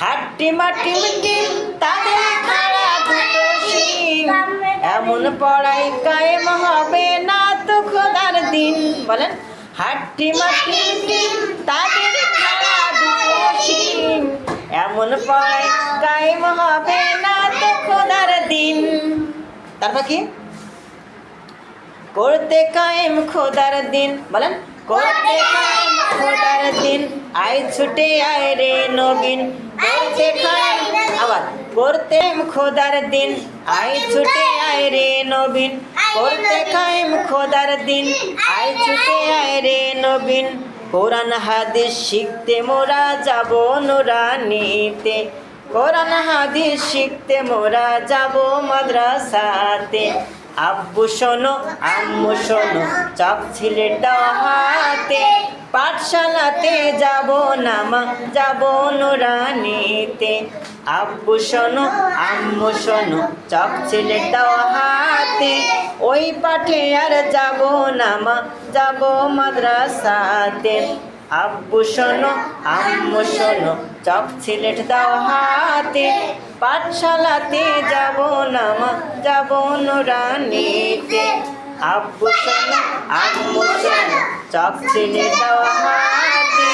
হাট্টিমা team team তাদের খাড়া দুটো শিং, এমন পড়াই কায়েম হবে না তো খোদার দিন। বলেন, হাট্টিমা টিম টিম তাদের খাড়া দুটো শিং, এমন পড়াই কায়েম হবে না তো খোদার দিন। তারপর কি? করতে কায়েম খোদার দিন। বলেন, করতে কায়েম খোদার দিন, আয় ছুটে আয় রে নবীন। করতে কায়েম, আবার করতে খোদার দিন, আয় ছুটে আয় রে নবীন। করতে কায়েম খোদার দিন, আয় ছুটে আয় রে নবীন। কোরআন হাদিস শিখতে মোরা যাব নুরানিতে, কোরআন হাদিস শিখতে মোরা যাব মাদ্রাসাতে। আব্বু শোনো আম্মু শোনো, চক ছিলেটাও হাতে, পাঠশালাতে যাব না মা, যাব নুরানিতে। আব্বু শোনো আম্মু শোনো, চক ছিলেটাও হাতে, ওই পাঠে আর যাব না মা, যাব মাদ্রাসাতে। আব্বু শোনো আম্মু শোনো, চক সিলেট দাও হাতে, পাঠশালাতে যাব না মা, যাব নুরানিতে। আব্বু শোনো আম্মু শোনো, চক সিলেট দাও হাতে,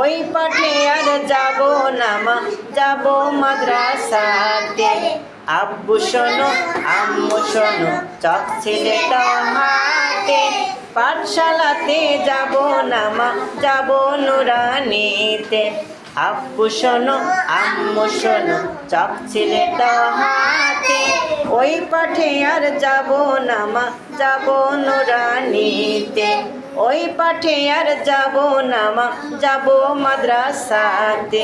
ওই পাঠে আর যাব না মা, যাব মাদ্রাসাতে। আব্বু শোনো আম্মু শোনো, চক সিলেট দাও হাতে, পাঠশালাতে যাব না মা, যাব নুরানিতে। আব্বু শোনো আম্মু শোনো, চক সিলেট দাও হাতে, ওই পাঠে আর যাব না মা, যাব নুরানিতে। ওই পাঠে আর যাব না মা, যাব মাদ্রাসাতে।